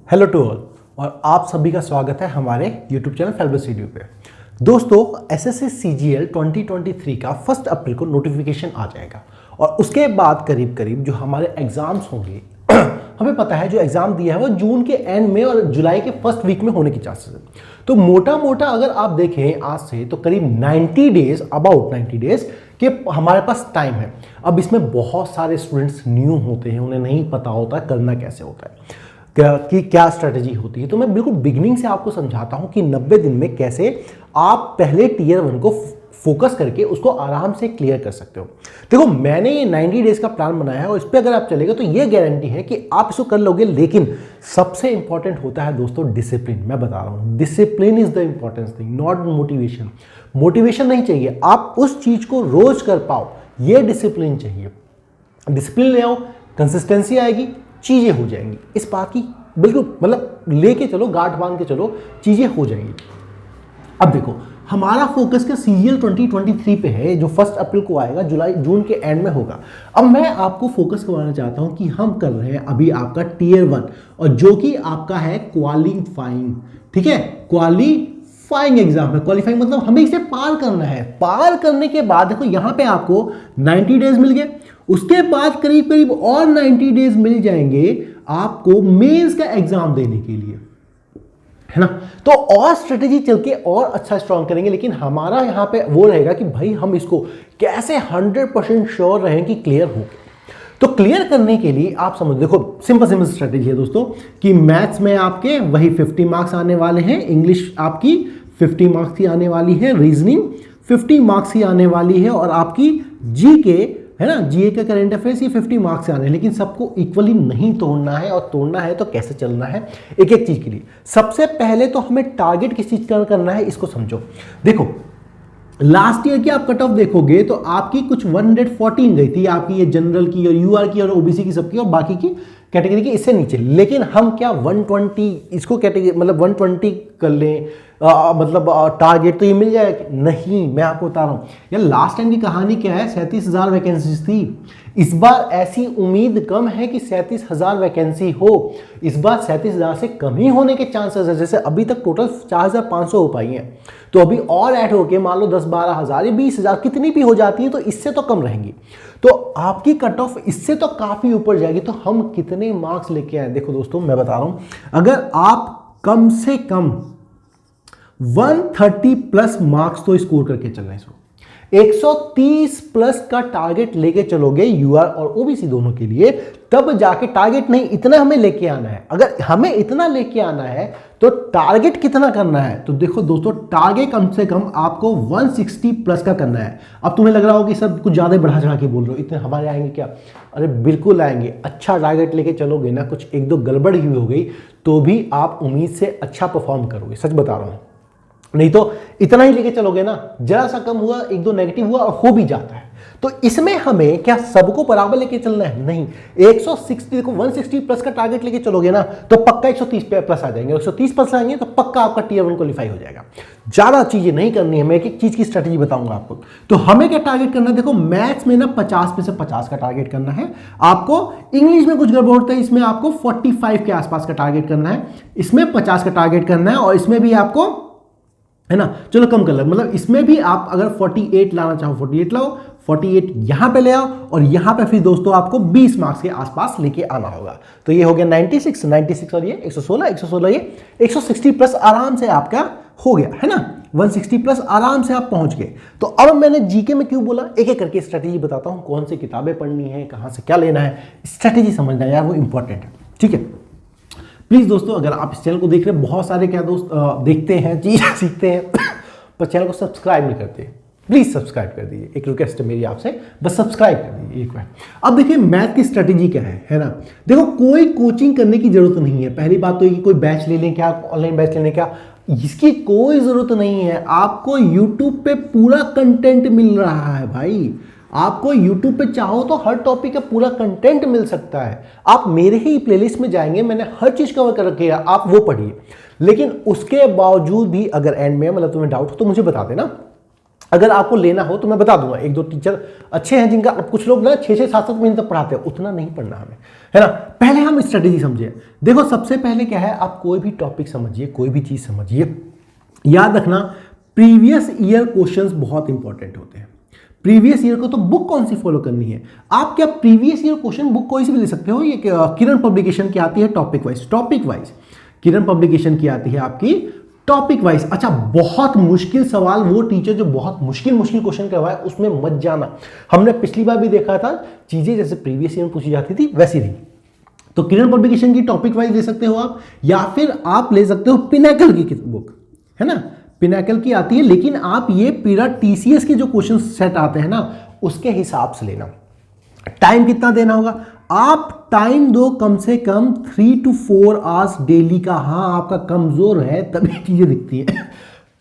Hello to all और आप सभी का स्वागत है हमारे YouTube चैनल फेल्बस वीडियो पे। दोस्तों एसएससी सीजीएल 2023 का 1 अप्रैल को नोटिफिकेशन आ जाएगा और उसके बाद करीब करीब जो हमारे एग्जाम्स होंगे हमें पता है जो एग्जाम दिया है वो जून के एंड में और जुलाई के फर्स्ट वीक में होने की चांसेस है। तो मोटा मोटा अगर आप देखें आज से तो करीब 90 डेज अबाउट 90 डेज के हमारे पास टाइम है। अब इसमें बहुत सारे स्टूडेंट्स न्यू होते हैं, उन्हें नहीं पता होता करना कैसे होता है कि क्या स्ट्रेटजी होती है। तो मैं बिल्कुल बिगिनिंग से आपको समझाता हूं कि 90 दिन में कैसे आप पहले टीयर 1 को फोकस करके उसको आराम से क्लियर कर सकते हो। देखो मैंने ये 90 डेज का प्लान बनाया है और इस पर अगर आप चलेगा तो ये गारंटी है कि आप इसको कर लोगे। लेकिन सबसे इंपॉर्टेंट होता है दोस्तों डिसिप्लिन। मैं बता रहा हूं discipline is the important thing, not motivation. Motivation नहीं चाहिए, आप उस चीज को रोज कर पाओ, ये डिसिप्लिन चाहिए। डिसिप्लिन ले आओ, कंसिस्टेंसी आएगी, चीजें हो जाएंगी। इस बात की बिल्कुल मतलब लेके चलो, गांठ बांध के चलो, चीजें हो जाएंगी। अब देखो हमारा फोकस का सीजीएल 2023 पे है जो 1 अप्रैल को आएगा, जून के एंड में होगा। अब मैं आपको फोकस करवाना चाहता हूं कि हम कर रहे हैं अभी आपका टीयर 1 और जो कि आपका है क्वालिफाइंग। ठीक है, क्वालिफाइंग एग्जाम है। क्वालिफाइंग मतलब हमें इसे पार करना है। पार करने के बाद देखो यहां पे आपको 90 डेज मिल गए, उसके बाद करीब करीब और 90 डेज मिल जाएंगे आपको मेंस का एग्जाम देने के लिए, है ना। तो और स्ट्रेटेजी चल के और अच्छा स्ट्रॉन्ग करेंगे। लेकिन हमारा यहां पे वो रहेगा कि भाई हम इसको कैसे 100% श्योर रहें कि क्लियर हो। तो क्लियर करने के लिए आप समझ, देखो सिंपल स्ट्रेटेजी है दोस्तों कि मैथ्स में आपके वही 50 मार्क्स आने वाले हैं, इंग्लिश आपकी 50 मार्क्स की आने वाली है, रीजनिंग 50 मार्क्स की आने वाली है और आपकी जीके है ना, जीए का करंट अफेयर्स ये 50 मार्क्स से आने हैं। लेकिन सबको इक्वली नहीं तोड़ना है, और तोड़ना है तो कैसे चलना है एक एक चीज के लिए। सबसे पहले तो हमें टारगेट किस चीज का करना है इसको समझो। देखो लास्ट ईयर की आप कट ऑफ देखोगे तो आपकी कुछ 114 गई थी, आपकी ये जनरल की और यूआर की और ओबीसी की सबकी और बाकी की कैटेगरी की इससे नीचे। लेकिन हम क्या 120 इसको कैटेगरी मतलब 120 कर लें, मतलब टारगेट तो ये मिल जाएगा? नहीं, मैं आपको बता रहा हूं यार लास्ट टाइम की कहानी क्या है, 37,000 वैकेंसीज थी। इस बार ऐसी उम्मीद कम है कि 37,000 वैकेंसी हो। इस बार 37,000 से कम ही होने के चांसेस है। जैसे अभी तक टोटल 4,500 हो पाई हैं, तो अभी और ऐड होके मान लो 10-12,000 या 20,000 कितनी भी हो जाती है तो इससे तो कम रहेंगी। तो आपकी कट ऑफ इससे तो काफी ऊपर जाएगी। तो हम कितने मार्क्स लेके आए? देखो दोस्तों मैं बता रहा हूं, अगर आप कम से कम 130 प्लस मार्क्स तो स्कोर करके चल रहे हैं, 130 प्लस का टारगेट लेके चलोगे यूआर और ओबीसी दोनों के लिए, तब जाके टारगेट नहीं इतना हमें लेके आना है। अगर हमें इतना लेके आना है तो टारगेट कितना करना है? तो देखो दोस्तों टारगेट कम से कम आपको 160 प्लस का करना है। अब तुम्हें लग रहा हो कि सब कुछ ज्यादा बढ़ा चढ़ा के बोल रहे हो, इतने हमारे आएंगे क्या? अरे बिल्कुल आएंगे। अच्छा टारगेट लेके चलोगे ना, कुछ एक दो गड़बड़ ही हो गई तो भी आप उम्मीद से अच्छा परफॉर्म करोगे, सच बता रहा हूं। नहीं तो इतना ही लेके चलोगे ना, जरा सा कम हुआ, एक दो नेगेटिव हुआ और हो भी जाता है। तो इसमें हमें क्या सबको बराबर लेके चलना है? नहीं, 160 देखो 160 प्लस का टारगेट लेके चलोगे ना तो पक्का 130 प्लस आ जाएंगे। 130 प्लस आएंगे तो पक्का आपका टीयर 1 क्वालिफाई हो जाएगा। ज्यादा चीजें नहीं करनी है, मैं एक एक चीज की स्ट्रेटेजी बताऊंगा आपको। तो हमें क्या टारगेट करना है? देखो मैथ्स में ना 50 में से 50 का टारगेट करना है आपको। इंग्लिश में कुछ गड़बड़ होता है, इसमें आपको 45 के आसपास का टारगेट करना है, इसमें 50 का टारगेट करना है और इसमें भी आपको, है ना, चलो कम कर लो, मतलब इसमें भी आप अगर 48 लाना चाहो 48 लाओ, 48 यहां पे ले आओ और यहां पे फिर दोस्तों आपको 20 मार्क्स के आसपास लेके आना होगा। तो ये हो गया 96 और ये 116 ये 160 प्लस आराम से आपका हो गया, है ना। 160 प्लस आराम से आप पहुंच गए। तो अब मैंने जीके में क्यों बोला, एक एक करके स्ट्रेटेजी बताता हूं, कौन सी किताबें पढ़नी है, कहां से क्या लेना है, स्ट्रेटेजी समझना यार वो इंपॉर्टेंट है। ठीक है, प्लीज दोस्तों अगर आप इस चैनल को देख रहे हैं, बहुत सारे क्या दोस्त देखते हैं, चीजें सीखते हैं पर चैनल को सब्सक्राइब नहीं करते, प्लीज सब्सक्राइब कर दीजिए। एक रिक्वेस्ट है मेरी आपसे, बस सब्सक्राइब कर दीजिए एक बार। अब देखिए मैथ की स्ट्रेटेजी क्या है ना। देखो कोई कोचिंग करने की जरूरत नहीं है। पहली बात तो ये कि कोई बैच ले लें क्या, ऑनलाइन बैच लेने क्या, इसकी कोई जरूरत नहीं है। आपको यूट्यूब पे पूरा कंटेंट मिल रहा है भाई। आपको YouTube पे चाहो तो हर टॉपिक का पूरा कंटेंट मिल सकता है। आप मेरे ही प्लेलिस्ट में जाएंगे, मैंने हर चीज कवर कर रखी है, आप वो पढ़िए। लेकिन उसके बावजूद भी अगर एंड में मतलब तुम्हें डाउट हो तो मुझे बता देना। अगर आपको लेना हो तो मैं बता दूंगा, एक दो टीचर अच्छे हैं जिनका, अब कुछ लोग ना 6-6 7-7 महीने तक पढ़ाते हैं, उतना नहीं पढ़ना हमें, है ना। पहले हम स्ट्रेटेजी समझिए। देखो सबसे पहले क्या है, आप कोई भी टॉपिक समझिए, कोई भी चीज समझिए, याद रखना प्रीवियस ईयर क्वेश्चंस बहुत इंपॉर्टेंट होते हैं। प्रीवियस ईयर को तो बुक कौन सी फॉलो करनी है, आप क्या प्रीवियस ईयर क्वेश्चन बुक कोई सी भी ले सकते हो। ये किरण पब्लिकेशन की आती है टॉपिक वाइज, किरण पब्लिकेशन की आती है आपकी टॉपिक वाइज। अच्छा, बहुत मुश्किल सवाल वो टीचर जो बहुत मुश्किल क्वेश्चन करवाए उसमें मत जाना। हमने पिछली बार भी देखा था, चीजें जैसे प्रीवियस ईयर में पूछी जाती थी वैसी नहीं। तो किरण पब्लिकेशन की टॉपिक वाइज ले सकते हो आप, या फिर आप ले सकते हो पिनाकल की बुक, है ना, पिनाकल की आती है। लेकिन आप ये पूरा टीसीएस के जो क्वेश्चन सेट आते हैं ना, उसके हिसाब से लेना। टाइम कितना देना होगा, आप टाइम दो कम से कम 3 to 4 आवर्स डेली का। हाँ, आपका कमजोर है तभी चीजें दिखती है।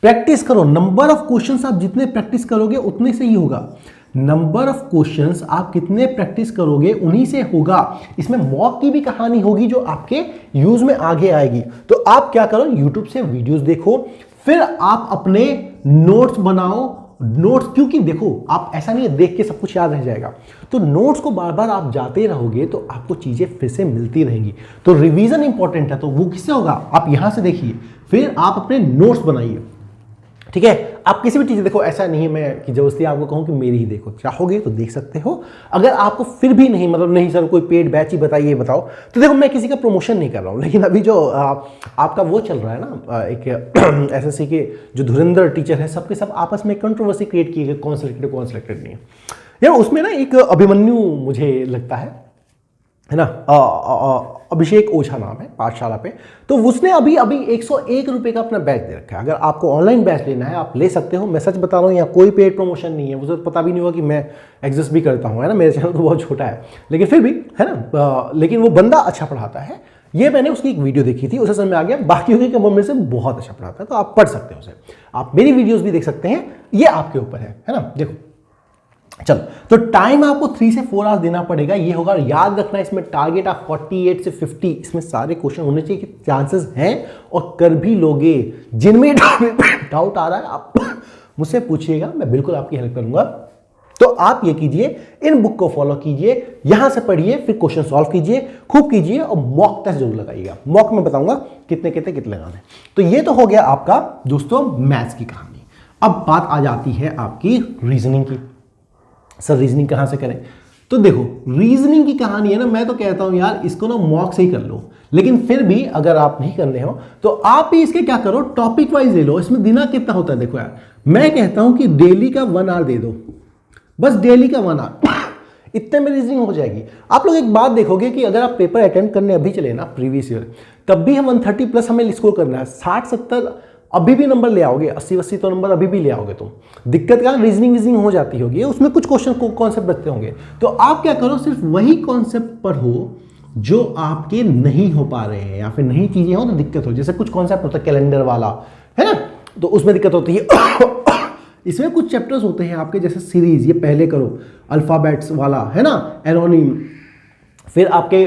प्रैक्टिस करो, नंबर ऑफ क्वेश्चंस आप जितने प्रैक्टिस करोगे उतने से ही होगा। नंबर ऑफ क्वेश्चंस आप कितने प्रैक्टिस करोगे उन्हीं से होगा। इसमें मॉक की भी कहानी होगी जो आपके यूज में आगे आएगी। तो आप क्या करो, यूट्यूब से वीडियोस देखो, फिर आप अपने नोट्स बनाओ। नोट्स, क्योंकि देखो आप ऐसा नहीं है देख के सब कुछ याद रह जाएगा, तो नोट्स को बार बार आप जाते रहोगे तो आपको चीजें फिर से मिलती रहेंगी। तो रिवीजन इंपॉर्टेंट है, तो वो किससे होगा, आप यहां से देखिए, फिर आप अपने नोट्स बनाइए, ठीक है। आप किसी भी चीज देखो, ऐसा नहीं है मैं कि जबरदस्ती आपको कहूं कि मेरी ही देखो, चाहोगे तो देख सकते हो। अगर आपको फिर भी नहीं, मतलब नहीं सर कोई पेड बैच ही बताइए बताओ, तो देखो मैं किसी का प्रमोशन नहीं कर रहा हूं, लेकिन अभी जो आपका वो चल रहा है ना, एक एसएससी के जो धुरंधर टीचर है, सबके सब आपस में कंट्रोवर्सी क्रिएट की है, कौन सिलेक्टेड कौन सिलेक्टेड नहीं है यार। उसमें ना एक अभिमन्यु मुझे लगता है ना, अभिषेक ओझा नाम है, पाठशाला पे, तो उसने अभी 101 रुपए का अपना बैच दे रखा है। अगर आपको ऑनलाइन बैच लेना है आप ले सकते हो, मैं सच बता रहा हूँ, यहाँ कोई पेड प्रमोशन नहीं है। मुझे पता भी नहीं हुआ कि मैं एग्जिस्ट भी करता हूँ, है ना, मेरे चैनल तो बहुत छोटा है, लेकिन फिर भी, है ना, लेकिन वो बंदा अच्छा पढ़ाता है। ये मैंने उसकी एक वीडियो देखी थी, उसे समझ में आ गया, बाकी के कमों में से बहुत अच्छा पढ़ाता है, तो आप पढ़ सकते हो उसे। आप मेरी वीडियोज भी देख सकते हैं, ये आपके ऊपर है ना। देखो चलो, तो टाइम आपको 3 से 4 आवर्स देना पड़ेगा, ये होगा। याद रखना इसमें टारगेट आप 48 से 50, इसमें सारे क्वेश्चन होने चाहिए कि चांसेस हैं और कर भी लोगे। जिनमें डाउट आ रहा है आप मुझसे पूछिएगा, मैं बिल्कुल आपकी हेल्प करूंगा। तो आप ये कीजिए, इन बुक को फॉलो कीजिए, यहां से पढ़िए, फिर क्वेश्चन सॉल्व कीजिए, खूब कीजिए, और मॉक टेस्ट जरूर लगाइएगा। मॉक में बताऊंगा कितने लगाने। तो ये तो हो गया आपका दोस्तों मैथ्स की कहानी। अब बात आ जाती है आपकी रीजनिंग की। सर रीजनिंग कहां से करें, तो देखो रीजनिंग की कहानी है ना, मैं तो कहता हूं यार इसको ना मॉक से ही कर लो, लेकिन फिर भी अगर आप नहीं करने हो तो आप भी इसके क्या करो, टॉपिक वाइज ले लो। इसमें दिना कितना होता है, देखो यार मैं कहता हूं कि डेली का 1 आवर दे दो, बस डेली का 1 आवर, इतने में रीजनिंग हो जाएगी। आप लोग एक बात देखोगे कि अगर आप पेपर अटेम्प्ट करने अभी चले ना प्रीवियस ईयर, तब भी हम 130 प्लस हमें स्कोर करना है। 60-70 अभी भी नंबर ले आओगे, 80-80 तो नंबर अभी भी ले आओगे तुम। दिक्कत क्या, रीजनिंग हो जाती होगी, उसमें कुछ क्वेश्चन कॉन्सेप्ट बचते होंगे। तो आप क्या करो, सिर्फ वही कॉन्सेप्ट पढ़ो जो आपके नहीं हो पा रहे हैं, या फिर नई चीजें हो तो दिक्कत हो। जैसे कुछ कॉन्सेप्ट होता है कैलेंडर वाला, है ना, तो उसमें दिक्कत होती है। इसमें कुछ चैप्टर्स होते हैं आपके, जैसे सीरीज, ये पहले करो, अल्फाबेट्स वाला, है ना, एरोनिम, फिर आपके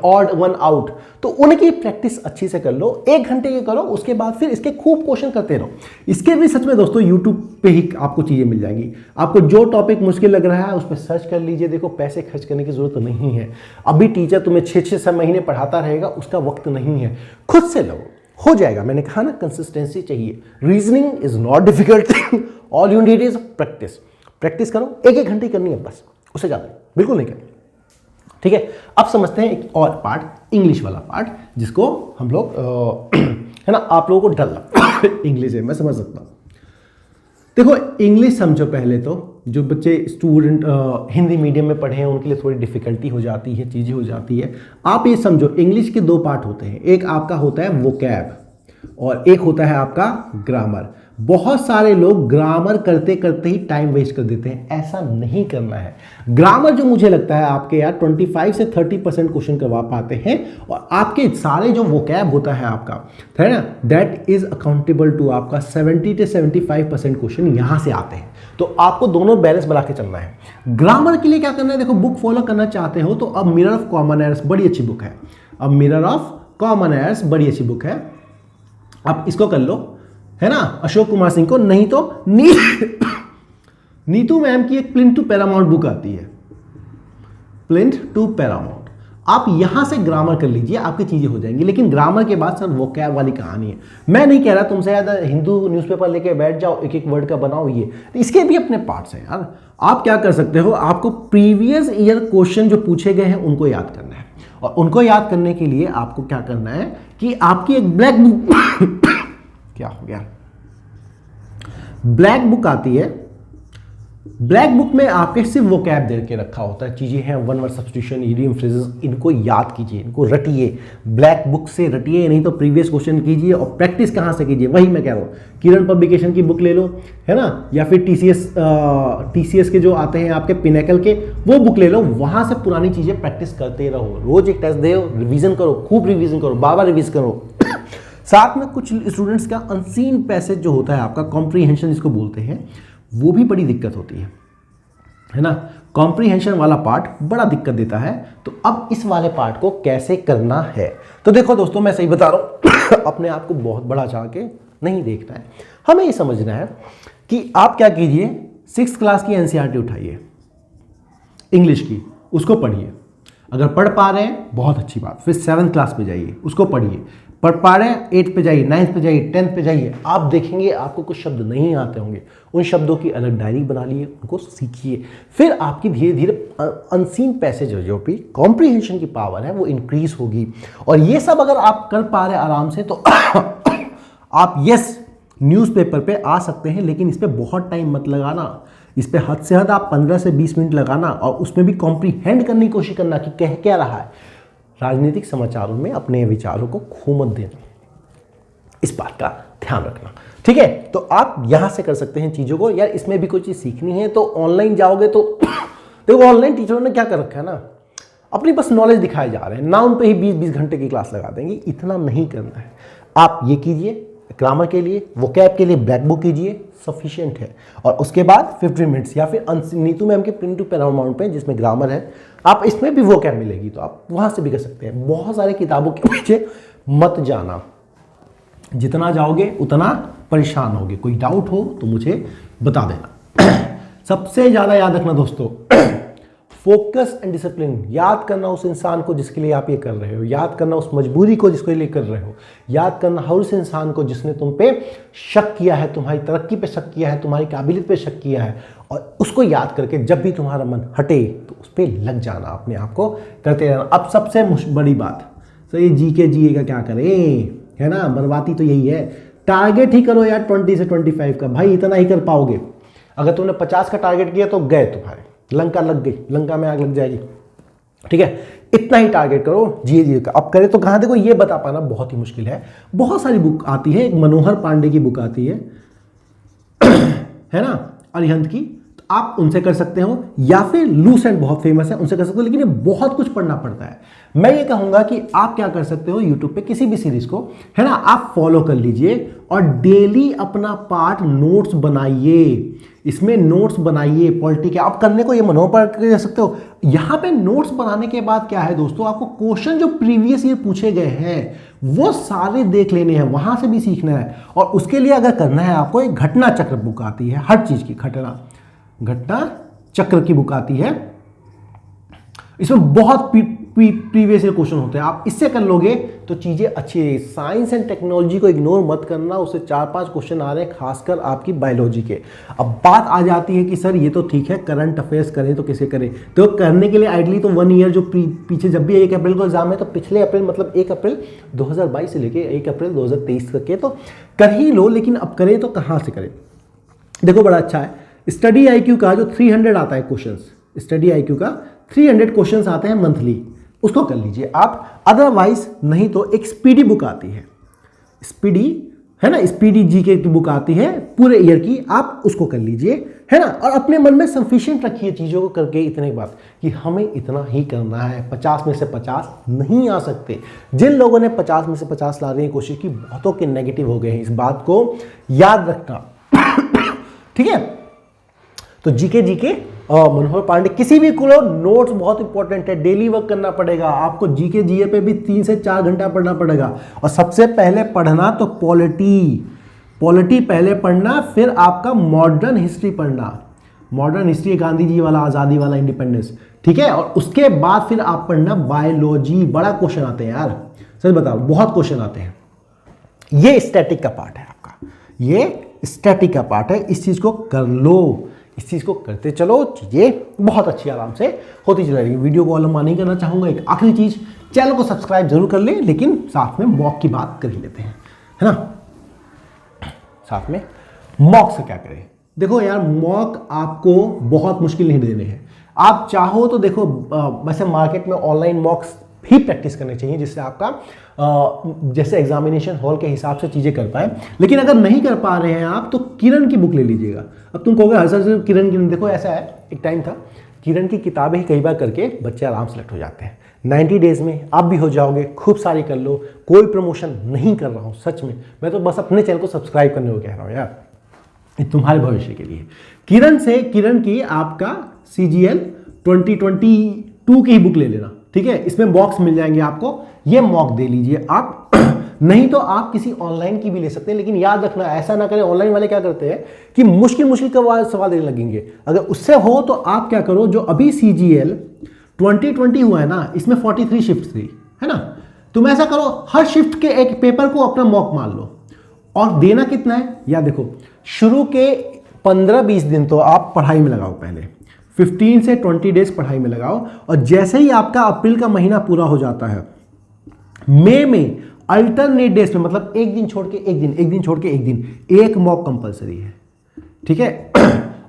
ऑड वन आउट, तो उनकी प्रैक्टिस अच्छी से कर लो, 1 घंटे के करो, उसके बाद फिर इसके खूब क्वेश्चन करते रहो। इसके भी सच में दोस्तों यूट्यूब पे ही आपको चीजें मिल जाएंगी। आपको जो टॉपिक मुश्किल लग रहा है उस पर सर्च कर लीजिए। देखो पैसे खर्च करने की जरूरत नहीं है, अभी टीचर तुम्हें 6-6 महीने पढ़ाता रहेगा, उसका वक्त नहीं है, खुद से लो, हो जाएगा। मैंने कहा ना कंसिस्टेंसी चाहिए। Reasoning is not difficult, all you need is practice. Practice करो, 1-1 घंटे करनी है बस, उससे ज्यादा बिल्कुल नहीं करनी, ठीक है। अब समझते हैं एक और पार्ट, इंग्लिश वाला पार्ट, जिसको हम लोग है ना, आप लोगों को डर लगता इंग्लिश है, मैं समझ सकता हूं। देखो इंग्लिश समझो, पहले तो जो बच्चे स्टूडेंट हिंदी मीडियम में पढ़े हैं उनके लिए थोड़ी डिफिकल्टी हो जाती है, चीज़ें हो जाती है। आप ये समझो इंग्लिश के 2 पार्ट होते हैं, एक आपका होता है वोकैब और एक होता है आपका ग्रामर। बहुत सारे लोग ग्रामर करते करते ही टाइम वेस्ट कर देते हैं, ऐसा नहीं करना है। ग्रामर जो मुझे लगता है आपके यार 25 से 30% क्वेश्चन करवा पाते हैं, और आपके सारे जो वोकैब होता है आपका, है ना, दैट इज अकाउंटेबल टू आपका 70 से 75% क्वेश्चन यहां से आते हैं। तो आपको दोनों बैलेंस बना के चलना है। ग्रामर के लिए क्या करना है, देखो बुक फॉलो करना चाहते हो तो अब मिरर ऑफ कॉमन एरर्स बड़ी अच्छी बुक है, अब मिरर ऑफ कॉमन एरर्स बड़ी अच्छी बुक है, आप इसको कर लो, है ना, अशोक कुमार सिंह को, नहीं तो नीतू मैम की एक प्लिंथ टू पैरामाउंट बुक आती है, प्लिंथ टू पैरामाउंट। आप यहां से ग्रामर कर लीजिए, आपकी चीजें हो जाएंगी। लेकिन ग्रामर के बाद सर वोकैब वाली कहानी है। मैं नहीं कह रहा तुमसे यार हिंदू न्यूज़पेपर लेके बैठ जाओ, एक एक वर्ड का बनाओ, ये तो इसके भी अपने पार्ट्स हैं यार। आप क्या कर सकते हो, आपको प्रीवियस ईयर क्वेश्चन जो पूछे गए हैं उनको याद करना है, और उनको याद करने के लिए आपको क्या करना है कि आपकी एक ब्लैक बुक क्या हो गया, ब्लैक बुक आती है। ब्लैक बुक में आपके सिर्फ वोकैब दे के रखा होता है, चीजें हैं, one word substitution, idiom, phrases, इनको याद कीजिए, इनको रटिए, ब्लैक बुक से रटिए, नहीं तो प्रीवियस क्वेश्चन कीजिए। और प्रैक्टिस कहां से कीजिए, वही मैं कह रहा हूं, किरण पब्लिकेशन की बुक ले लो, है ना, या फिर टीसीएस के जो आते हैं आपके पिनेकल के, वो बुक ले लो, वहां से पुरानी चीजें प्रैक्टिस करते रहो। रोज एक टेस्ट दो, रिविजन करो, खूब रिविजन करो, बार रिविज करो। साथ में कुछ स्टूडेंट्स का अनसीन पैसेज जो होता है आपका कॉम्प्रीहेंशन जिसको बोलते हैं, वो भी बड़ी दिक्कत होती है ना। कॉम्प्रीहेंशन वाला पार्ट बड़ा दिक्कत देता है। तो अब इस वाले पार्ट को कैसे करना है, तो देखो दोस्तों, मैं सही बता रहा हूं अपने आप को बहुत बड़ा चाह के नहीं देखना है, हमें ये समझना है कि आप क्या कीजिए, 6th क्लास की एनसीईआरटी उठाइए इंग्लिश की, उसको पढ़िए। अगर पढ़ पा रहे हैं बहुत अच्छी बात, फिर 7th क्लास पे जाइए, उसको पढ़िए। पढ़ पा रहे हैं 8th पे जाइए, 9th पे जाइए, 10th पे जाइए। आप देखेंगे आपको कुछ शब्द नहीं आते होंगे, उन शब्दों की अलग डायरी बना लिए, उनको सीखिए। फिर आपकी धीरे धीरे अनसीन पैसेज जो भी कॉम्प्रीहेंशन की पावर है वो इंक्रीज होगी। और ये सब अगर आप कर पा रहे हैं आराम से, तो आप यस न्यूज़पेपर पे आ सकते हैं, लेकिन इस पर बहुत टाइम मत लगाना। इस पर हद से हद आप 15 से 20 मिनट लगाना, और उसमें भी कॉम्प्रीहेंड करने की कोशिश करना कि कह क्या रहा है। राजनीतिक समाचारों में अपने विचारों को खो मत देना, इस बात का ध्यान रखना, ठीक है। तो आप यहां से कर सकते हैं चीजों को। यार इसमें भी कोई चीज सीखनी है तो ऑनलाइन जाओगे तो देखो, ऑनलाइन टीचरों ने क्या कर रखा है ना, अपनी बस नॉलेज दिखाए जा रहे हैं ना, उन पे ही 20-20 घंटे की क्लास लगा देंगे। इतना नहीं करना है। आप ये कीजिए, ग्रामर के लिए, वोकैब के लिए ब्लैक बुक कीजिए, सफिशिएंट है। और उसके बाद 15 मिनट्स या फिर नीतू मैम के प्रिंट टू पैरामाउंट पे जिसमें ग्रामर है, आप इसमें भी वोकैब मिलेगी, तो आप वहां से भी कर सकते हैं। बहुत सारे किताबों के पीछे मत जाना, जितना जाओगे उतना परेशान होगे। कोई डाउट हो तो मुझे बता देना। सबसे ज्यादा याद रखना दोस्तों, फोकस एंड डिसिप्लिन। याद करना उस इंसान को जिसके लिए आप ये कर रहे हो, याद करना उस मजबूरी को जिसके लिए कर रहे हो, याद करना हर उस इंसान को जिसने तुम पे शक किया है, तुम्हारी तरक्की पे शक किया है, तुम्हारी काबिलियत पे शक किया है, और उसको याद करके जब भी तुम्हारा मन हटे तो उस पर लग जाना, अपने आप को करते रहना। अब सबसे बड़ी बात, तो ये जीके का क्या करें, है ना, बर्बादी तो यही है। टारगेट ही करो यार 20 से 25 का, भाई इतना ही कर पाओगे। अगर तुमने 50 का टारगेट किया तो गए तुम्हारे, लंका लग गई, लंका में आग लग जाएगी, ठीक है। इतना ही टारगेट करो जी का। अब करें तो कहाँ, देखो ये बता पाना बहुत ही मुश्किल है। बहुत सारी बुक आती है, एक मनोहर पांडे की बुक आती है है ना, अरिहंत की, तो आप उनसे कर सकते हो, या फिर लूसेंट बहुत फेमस है, उनसे कर सकते हो। लेकिन ये बहुत कुछ पढ़ना पड़ता है। मैं ये कहूंगा कि आप क्या कर सकते हो, यूट्यूब पे किसी भी सीरीज को, है ना, आप फॉलो कर लीजिए और डेली अपना पार्ट नोट्स बनाइए। इसमें नोट्स बनाइए पॉलिटिक, आप करने को ये मनोहर कर सकते हो। यहां पे नोट्स बनाने के बाद क्या है दोस्तों, आपको क्वेश्चन जो प्रीवियस ईयर पूछे गए हैं वो सारे देख लेने हैं, वहां से भी सीखना है। और उसके लिए अगर करना है आपको, एक घटना चक्र बुक आती है, हर चीज की घटना चक्र की बुक आती है। इसमें बहुत प्रीवियस ईयर क्वेश्चन होते हैं, आप इससे कर लोगे तो चीजें अच्छी है। साइंस एंड टेक्नोलॉजी को इग्नोर मत करना, उससे 4-5 क्वेश्चन आ रहे हैं, खासकर आपकी बायोलॉजी के। अब बात आ जाती है कि सर ये तो ठीक है, करंट अफेयर्स करें तो कैसे करें, तो करने के लिए आइडली तो 1 ईयर जो पीछे, जब भी 1 अप्रैल को एग्जाम है तो पिछले अप्रैल, मतलब 1 अप्रैल 2022 से लेके 1 अप्रैल 2023 तक के तो कर ही लो। लेकिन अब करें तो कहाँ से करें, देखो बड़ा अच्छा है, स्टडी IQ का जो 300 आता है क्वेश्चन, स्टडी IQ का 300 क्वेश्चन आते हैं मंथली, उसको कर लीजिए आप। अदरवाइज नहीं तो एक स्पीडी बुक आती है, स्पीडी, है ना, स्पीडी जीके की बुक आती है पूरे ईयर की, आप उसको कर लीजिए, है ना। और अपने मन में सफिशिएंट रखिए चीज़ों को करके, इतने बात कि हमें इतना ही करना है, 50 में से 50 नहीं आ सकते। जिन लोगों ने 50 में से 50 लाने की कोशिश की, बहुतों के नेगेटिव हो गए हैं, इस बात को याद रखना, ठीक है। तो जीके मनोहर पांडे, किसी भी को नोट्स बहुत इंपॉर्टेंट है, डेली वर्क करना पड़ेगा आपको। जीके जीए पे भी 3 से 4 घंटा पढ़ना पड़ेगा। और सबसे पहले पढ़ना तो पॉलिटी पहले पढ़ना, फिर आपका मॉडर्न हिस्ट्री पढ़ना। मॉडर्न हिस्ट्री गांधी जी वाला, आज़ादी वाला, इंडिपेंडेंस, ठीक है। और उसके बाद फिर आप पढ़ना बायोलॉजी। बड़ा क्वेश्चन आते हैं यार, सच बताओ, बहुत क्वेश्चन आते हैं। ये स्टैटिक का पार्ट है आपका, ये स्टैटिक का पार्ट है। इस चीज़ को कर लो, इस चीज़ को करते चलो, चीज़ें बहुत अच्छी आराम से होती चल रही। वीडियो को लंबा नहीं करना चाहूँगा। एक आखिरी चीज़, चैनल को सब्सक्राइब जरूर कर ले, लेकिन साथ में मॉक की बात कर ही लेते हैं, है ना। साथ में मॉक से क्या करें? देखो यार, मॉक आपको बहुत मुश्किल नहीं देने हैं। आप चाहो तो देखो, वैसे मार्केट में ऑनलाइन मॉक्स भी प्रैक्टिस करने चाहिए, जिससे आपका जैसे एग्जामिनेशन हॉल के हिसाब से चीज़ें कर पाए। लेकिन अगर नहीं कर पा रहे हैं आप, तो किरण की बुक ले लीजिएगा। अब तुम कहोगे हर सर किरण की, देखो ऐसा है, एक टाइम था किरण की किताबें ही कई बार करके बच्चे आराम से सेलेक्ट हो जाते हैं। 90 डेज में आप भी हो जाओगे। खूब सारी कर लो, कोई प्रमोशन नहीं कर रहा हूँ सच में, मैं तो बस अपने चैनल को सब्सक्राइब करने को कह रहा हूँ यार, तुम्हारे भविष्य के लिए। किरण की आपका CGL 2022 की ही बुक ले लेना, ठीक है। इसमें बॉक्स मिल जाएंगे आपको, ये मॉक दे लीजिए आप। नहीं तो आप किसी ऑनलाइन की भी ले सकते हैं, लेकिन याद रखना ऐसा ना करें। ऑनलाइन वाले क्या करते हैं कि मुश्किल मुश्किल का सवाल देने लगेंगे। अगर उससे हो तो आप क्या करो, जो अभी CGL 2020 हुआ है ना, इसमें 43 शिफ्ट थी, है ना। तुम ऐसा करो, हर शिफ्ट के एक पेपर को अपना मॉक मान लो। और देना कितना है या देखो, शुरू के 15-20 दिन तो आप पढ़ाई में लगाओ, पहले 15 से 20 डेज पढ़ाई में लगाओ। और जैसे ही आपका अप्रैल का महीना पूरा हो जाता है, मई में अल्टरनेट डेज में, मतलब एक दिन छोड़ के एक दिन, एक दिन छोड़ के एक दिन, एक मॉक कंपलसरी है, ठीक है।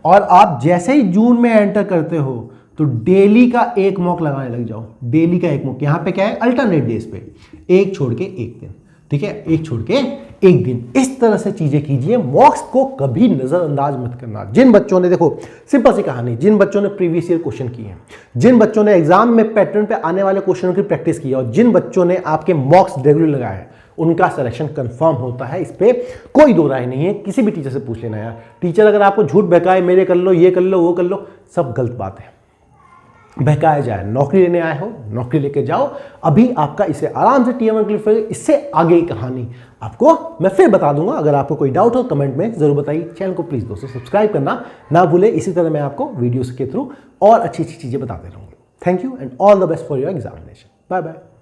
और आप जैसे ही जून में एंटर करते हो, तो डेली का एक मॉक लगाने लग जाओ। डेली का एक मॉक, यहां पे क्या है, अल्टरनेट डेज पे, एक छोड़ के एक दिन, ठीक है, एक छोड़ के एक दिन। इस तरह से चीजें कीजिए। मॉक्स को कभी नजरअंदाज मत करना। जिन बच्चों ने, देखो सिंपल सी कहानी, जिन बच्चों ने प्रीवियस ईयर क्वेश्चन किए हैं, जिन बच्चों ने एग्जाम में पैटर्न पे आने वाले क्वेश्चनों की प्रैक्टिस की है, और जिन बच्चों ने आपके मॉक्स रेगुलर लगाए हैं, उनका सिलेक्शन कंफर्म होता है। इस पे कोई दो राय नहीं है। किसी भी टीचर से पूछ लेना यार। टीचर अगर आपको झूठ बहकाए, मेरे कर लो, ये कर लो, वो कर लो, सब गलत बात है। बहकाया जाए, नौकरी लेने आए हो, नौकरी लेके जाओ। अभी आपका इसे आराम से TM1 क्लिक, इससे आगे की कहानी आपको मैं फिर बता दूंगा। अगर आपको कोई डाउट हो कमेंट में जरूर बताइए। चैनल को प्लीज दोस्तों सब्सक्राइब करना ना भूले। इसी तरह मैं आपको वीडियोस के थ्रू और अच्छी अच्छी चीजें बताते रहूंगा। Thank you and all the best for your examination. Bye bye.